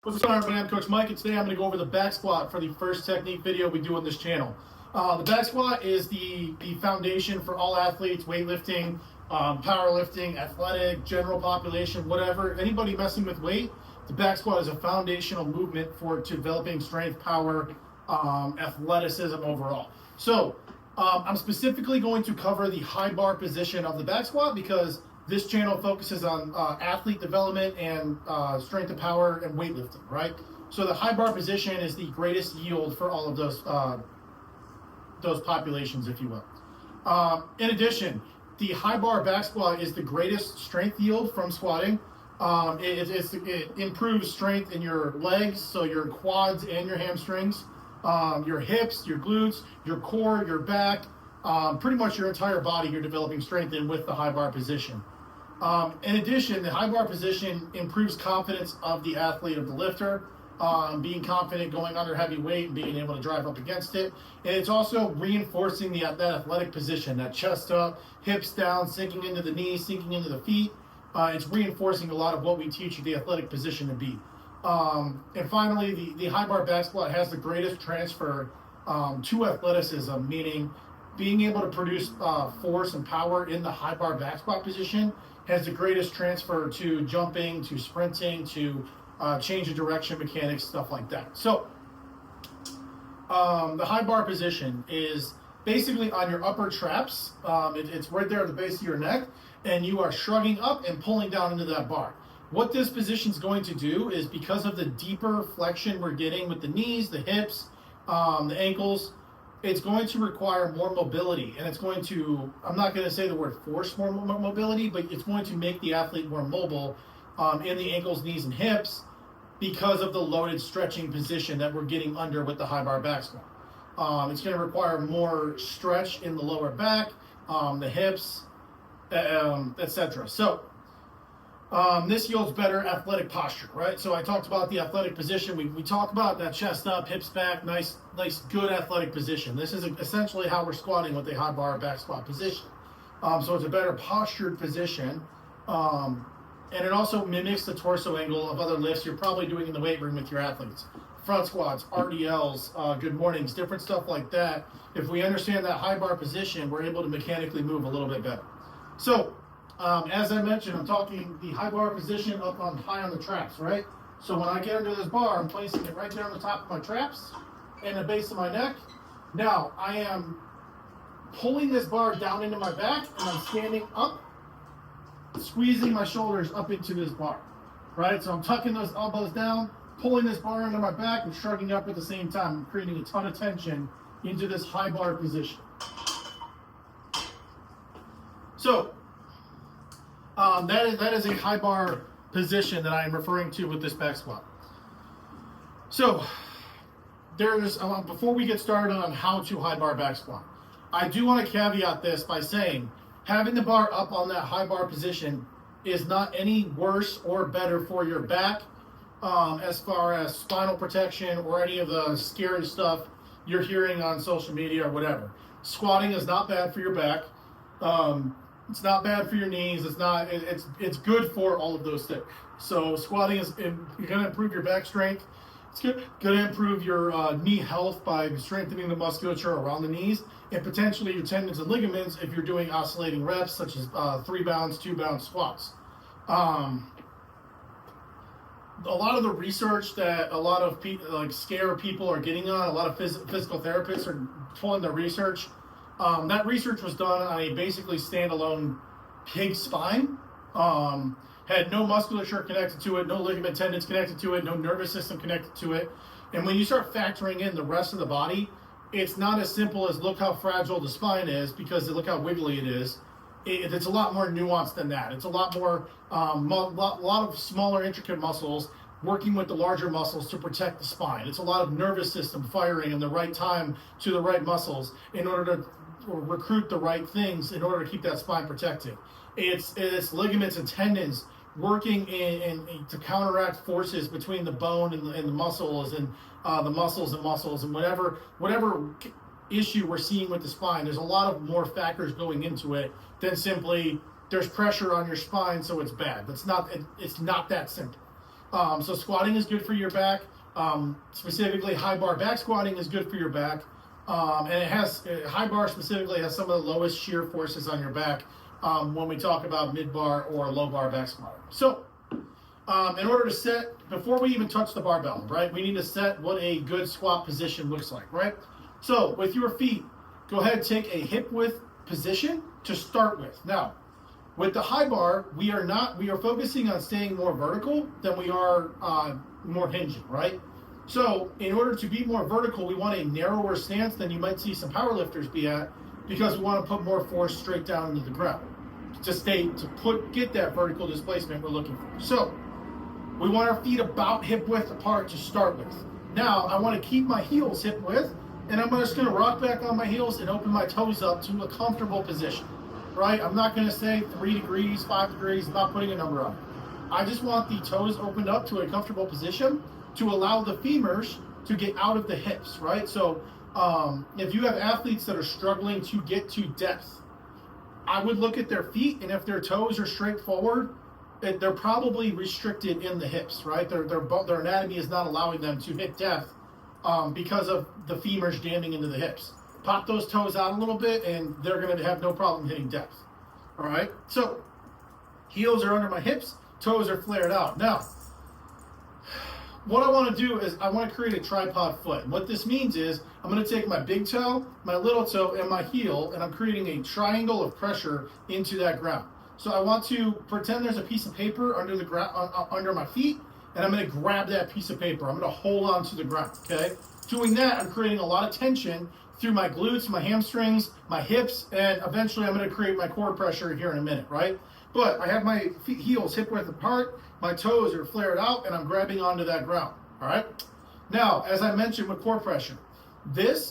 What's going on, everybody? I'm Coach Mike, and today I'm going to go over the back squat for the first technique video we do on this channel. The back squat is the foundation for all athletes, weightlifting, powerlifting, athletic, general population, whatever. Anybody messing with weight, the back squat is a foundational movement for developing strength, power, athleticism overall. So I'm specifically going to cover the high bar position of the back squat because this channel focuses on athlete development and strength and power and weightlifting, right? So the high bar position is the greatest yield for all of those populations, if you will. In addition, the high bar back squat is the greatest strength yield from squatting. It improves strength in your legs, so your quads and your hamstrings, your hips, your glutes, your core, your back, pretty much your entire body you're developing strength in with the high bar position. In addition, the high bar position improves confidence of the athlete, of the lifter, being confident going under heavy weight and being able to drive up against it. And it's also reinforcing that athletic position, that chest up, hips down, sinking into the knees, sinking into the feet. It's reinforcing a lot of what we teach you the athletic position to be. And finally, the high bar back squat has the greatest transfer to athleticism, meaning being able to produce force and power in the high bar back squat position has the greatest transfer to jumping, to sprinting, to change of direction mechanics, stuff like that. So the high bar position is basically on your upper traps. It's right there at the base of your neck, and you are shrugging up and pulling down into that bar. What this position is going to do is, because of the deeper flexion we're getting with the knees, the hips, the ankles, it's going to require more mobility, and it's going to, I'm not going to say the word force more mobility, but it's going to make the athlete more mobile in the ankles, knees, and hips because of the loaded stretching position that we're getting under with the high bar back squat. It's going to require more stretch in the lower back, the hips, etc. So this yields better athletic posture, right? So I talked about the athletic position. We talked about that chest up, hips back, nice, good athletic position. This is essentially how we're squatting with a high bar back squat position. So it's a better postured position. And it also mimics the torso angle of other lifts you're probably doing in the weight room with your athletes. Front squats, RDLs, good mornings, different stuff like that. If we understand that high bar position, we're able to mechanically move a little bit better. So as I mentioned, I'm talking the high bar position up on high on the traps, right? So when I get under this bar, I'm placing it right there on the top of my traps and the base of my neck. Now I am pulling this bar down into my back, and I'm standing up, squeezing my shoulders up into this bar, right? So I'm tucking those elbows down, pulling this bar under my back, and shrugging up at the same time. I'm creating a ton of tension into this high bar position. So that is a high bar position that I am referring to with this back squat. So there's before we get started on how to high bar back squat, I do want to caveat this by saying having the bar up on that high bar position is not any worse or better for your back as far as spinal protection or any of the scary stuff you're hearing on social media or whatever. Squatting is not bad for your back. It's not bad for your knees. It's good for all of those things. So squatting is going to improve your back strength. It's going to improve your knee health by strengthening the musculature around the knees and potentially your tendons and ligaments if you're doing oscillating reps such as 3 bounce, 2 bounce squats. A lot of the research that a lot of scare people are getting on, a lot of physical therapists are pulling their research. That research was done on a basically standalone pig spine. Had no musculature connected to it, no ligament tendons connected to it, no nervous system connected to it. And when you start factoring in the rest of the body, it's not as simple as look how fragile the spine is because look how wiggly it is. It's a lot more nuanced than that. It's a lot more, lot of smaller intricate muscles working with the larger muscles to protect the spine. It's a lot of nervous system firing in the right time to the right muscles in order to recruit the right things in order to keep that spine protected. It's ligaments and tendons working to counteract forces between the bone and the muscles and the muscles and whatever issue we're seeing with the spine. There's a lot of more factors going into it than simply there's pressure on your spine so it's bad. It's not that simple. So squatting is good for your back. Specifically, high bar back squatting is good for your back. And it has, high bar specifically has some of the lowest shear forces on your back when we talk about mid bar or low bar back squatting. So in order to set, before we even touch the barbell, right, we need to set what a good squat position looks like, right? So with your feet, go ahead and take a hip width position to start with. Now, with the high bar, we are focusing on staying more vertical than we are more hinging, right? So in order to be more vertical, we want a narrower stance than you might see some powerlifters be at, because we want to put more force straight down into the ground get that vertical displacement we're looking for. So we want our feet about hip width apart to start with. Now I want to keep my heels hip width, and I'm just going to rock back on my heels and open my toes up to a comfortable position, right? I'm not going to say 3 degrees, 5 degrees, I'm not putting a number on it. I just want the toes opened up to a comfortable position to allow the femurs to get out of the hips, right? So if you have athletes that are struggling to get to depth, I would look at their feet, and if their toes are straight forward, they're probably restricted in the hips, right? Their anatomy is not allowing them to hit depth because of the femurs jamming into the hips. Pop those toes out a little bit, and they're going to have no problem hitting depth. All right? So heels are under my hips, toes are flared out. Now, what I want to do is I want to create a tripod foot. And what this means is I'm going to take my big toe, my little toe, and my heel, and I'm creating a triangle of pressure into that ground. So I want to pretend there's a piece of paper under the ground, under my feet, and I'm going to grab that piece of paper. I'm going to hold on to the ground, okay? Doing that, I'm creating a lot of tension through my glutes, my hamstrings, my hips, and eventually I'm going to create my core pressure here in a minute, right? But I have my heels hip width apart, my toes are flared out, and I'm grabbing onto that ground, all right? Now, as I mentioned with core pressure,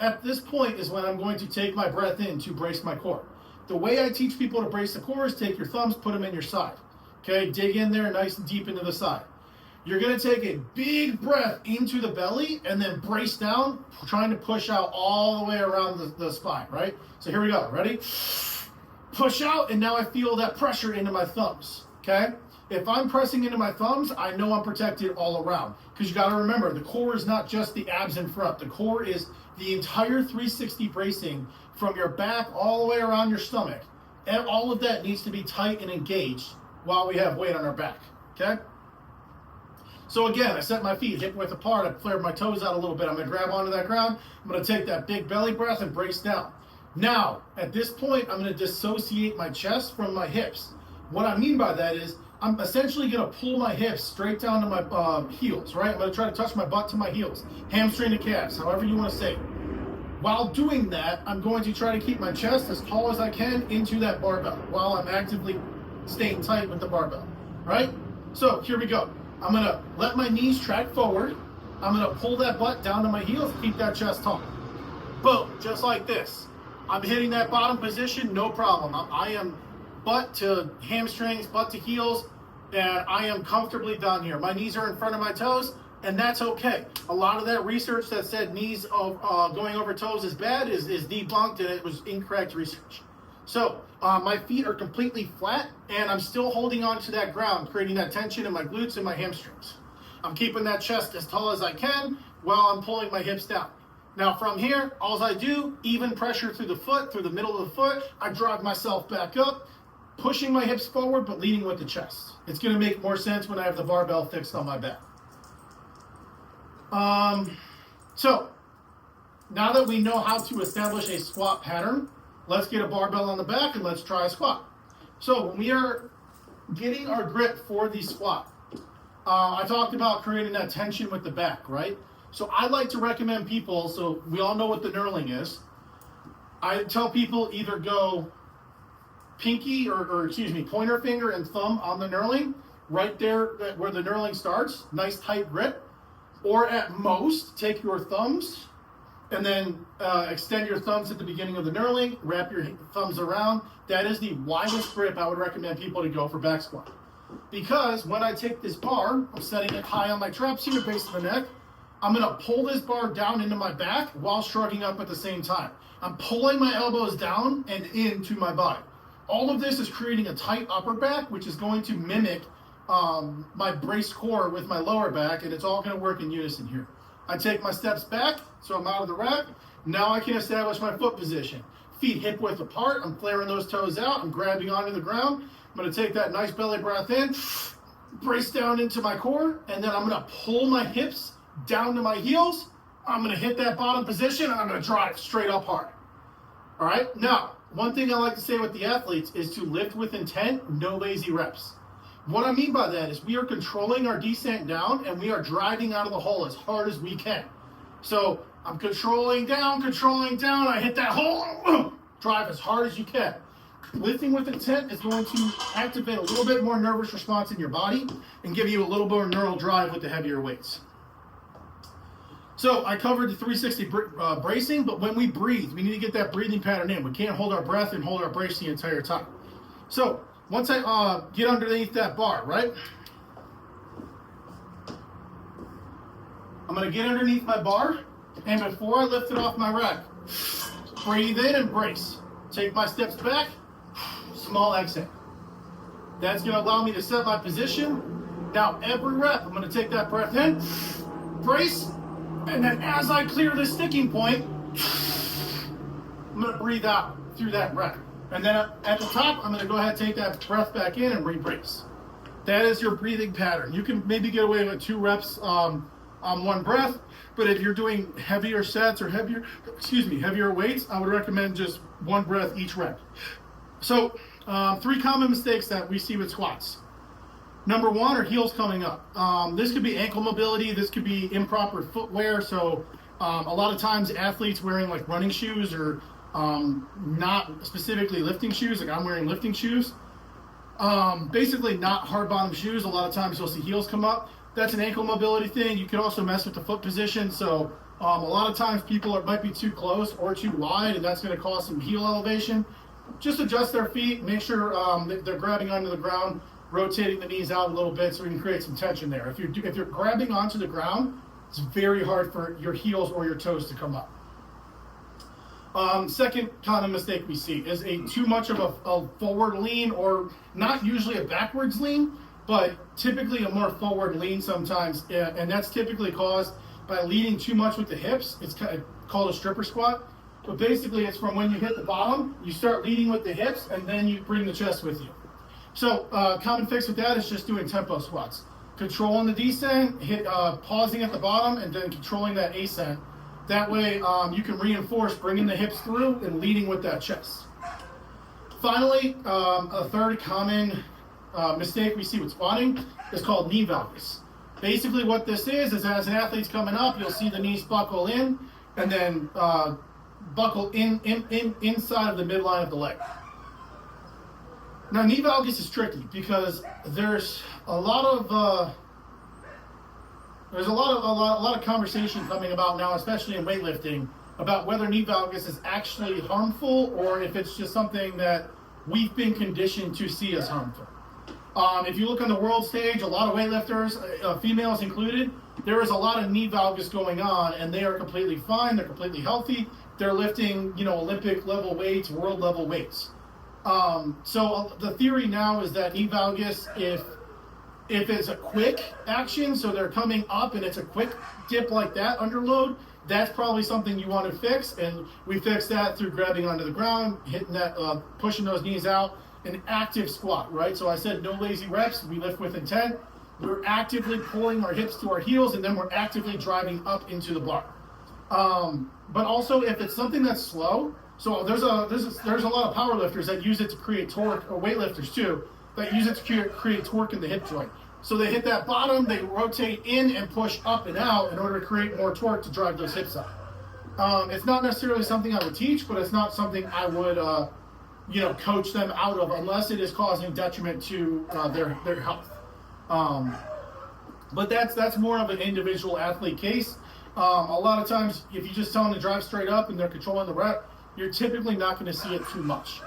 at this point is when I'm going to take my breath in to brace my core. The way I teach people to brace the core is take your thumbs, put them in your side, okay? Dig in there nice and deep into the side. You're going to take a big breath into the belly and then brace down, trying to push out all the way around the spine, right? So here we go. Ready? Push out, and now I feel that pressure into my thumbs, okay? If I'm pressing into my thumbs, I know I'm protected all around, because you got to remember, the core is not just the abs in front. The core is the entire 360 bracing from your back all the way around your stomach. And all of that needs to be tight and engaged while we have weight on our back, okay? So again, I set my feet hip width apart, I flared my toes out a little bit. I'm going to grab onto that ground. I'm going to take that big belly breath and brace down. Now, at this point, I'm going to dissociate my chest from my hips. What I mean by that is I'm essentially going to pull my hips straight down to my heels, right? I'm going to try to touch my butt to my heels, hamstring to calves, however you want to say it. While doing that, I'm going to try to keep my chest as tall as I can into that barbell while I'm actively staying tight with the barbell, right? So here we go. I'm going to let my knees track forward. I'm going to pull that butt down to my heels, keep that chest tall. Boom, just like this. I'm hitting that bottom position, no problem. I am butt to hamstrings, butt to heels, and I am comfortably down here. My knees are in front of my toes, and that's okay. A lot of that research that said knees going over toes is bad is debunked, and it was incorrect research. So my feet are completely flat, and I'm still holding on to that ground, creating that tension in my glutes and my hamstrings. I'm keeping that chest as tall as I can while I'm pulling my hips down. Now from here, all I do, even pressure through the foot, through the middle of the foot, I drive myself back up, pushing my hips forward, but leading with the chest. It's going to make more sense when I have the barbell fixed on my back. So now that we know how to establish a squat pattern, let's get a barbell on the back and let's try a squat. So when we are getting our grip for the squat, I talked about creating that tension with the back, right? So I like to recommend people, so we all know what the knurling is. I tell people either go pinky or pointer finger and thumb on the knurling, right there where the knurling starts, nice tight grip. Or at most, take your thumbs and then extend your thumbs at the beginning of the knurling, wrap your thumbs around. That is the widest grip I would recommend people to go for back squat. Because when I take this bar, I'm setting it high on my traps here, base of the neck. I'm going to pull this bar down into my back while shrugging up at the same time. I'm pulling my elbows down and into my body. All of this is creating a tight upper back, which is going to mimic my braced core with my lower back, and it's all going to work in unison here. I take my steps back, so I'm out of the rack. Now I can establish my foot position. Feet hip width apart, I'm flaring those toes out, I'm grabbing onto the ground. I'm going to take that nice belly breath in, brace down into my core, and then I'm going to pull my hips down to my heels. I'm going to hit that bottom position, and I'm going to drive straight up hard. All right, now, one thing I like to say with the athletes is to lift with intent, no lazy reps. What I mean by that is we are controlling our descent down, and we are driving out of the hole as hard as we can. So I'm controlling down, I hit that hole, drive as hard as you can. Lifting with intent is going to activate a little bit more nervous response in your body and give you a little more neural drive with the heavier weights. So I covered the 360 bracing, but when we breathe, we need to get that breathing pattern in. We can't hold our breath and hold our brace the entire time. So once I get underneath that bar, right? I'm going to get underneath my bar, and before I lift it off my rack, breathe in and brace. Take my steps back, small exhale. That's going to allow me to set my position. Now every rep, I'm going to take that breath in, brace, and then as I clear this sticking point, I'm going to breathe out through that rep. And then at the top, I'm going to go ahead and take that breath back in and re-brace. That is your breathing pattern. You can maybe get away with 2 reps on one breath, but if you're doing heavier sets or heavier weights, I would recommend just 1 breath each rep. So 3 common mistakes that we see with squats. Number 1 are heels coming up. This could be ankle mobility. This could be improper footwear. So a lot of times athletes wearing like running shoes or not specifically lifting shoes, like I'm wearing lifting shoes. Basically not hard bottom shoes. A lot of times you'll see heels come up. That's an ankle mobility thing. You can also mess with the foot position. So a lot of times people might be too close or too wide, and that's going to cause some heel elevation. Just adjust their feet. Make sure they're grabbing onto the ground, rotating the knees out a little bit so we can create some tension there. If you're grabbing onto the ground, it's very hard for your heels or your toes to come up. Second common mistake we see is too much of a forward lean, or not usually a backwards lean, but typically a more forward lean sometimes, and that's typically caused by leaning too much with the hips. It's called a stripper squat. But basically it's from when you hit the bottom, you start leading with the hips, and then you bring the chest with you. So common fix with that is just doing tempo squats. Controlling the descent, pausing at the bottom, and then controlling that ascent. That way you can reinforce bringing the hips through and leading with that chest. Finally, a third common mistake we see with squatting is called knee valgus. Basically what this is as an athlete's coming up, you'll see the knees buckle in and then buckle inside of the midline of the leg. Now knee valgus is tricky because there's a lot of conversation coming about now, especially in weightlifting, about whether knee valgus is actually harmful or if it's just something that we've been conditioned to see as harmful. If you look on the world stage, a lot of weightlifters, females included, there is a lot of knee valgus going on, and they are completely fine. They're completely healthy. They're lifting, Olympic level weights, world level weights. So the theory now is that knee valgus, if it's a quick action, so they're coming up and it's a quick dip like that under load, that's probably something you want to fix. And we fix that through grabbing onto the ground, hitting that, pushing those knees out, an active squat, right? So I said no lazy reps, we lift with intent. We're actively pulling our hips to our heels, and then we're actively driving up into the bar. But also if it's something that's slow, so there's a lot of power lifters that use it to create torque, or weightlifters too, that use it to create torque in the hip joint. So they hit that bottom, they rotate in and push up and out in order to create more torque to drive those hips up. It's not necessarily something I would teach, but it's not something I would coach them out of unless it is causing detriment to their health. But that's more of an individual athlete case. A lot of times, if you just tell them to drive straight up and they're controlling the rep, you're typically not going to see it too much,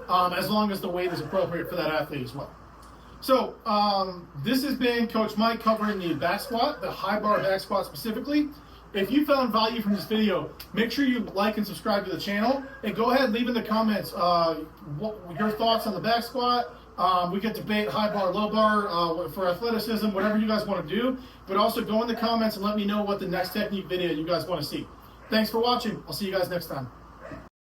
as long as the weight is appropriate for that athlete as well. So this has been Coach Mike covering the back squat, the high bar back squat specifically. If you found value from this video, make sure you like and subscribe to the channel, and go ahead and leave in the comments your thoughts on the back squat, We could debate high bar, low bar for athleticism, whatever you guys want to do. But also go in the comments and let me know what the next technique video you guys want to see. Thanks for watching. I'll see you guys next time.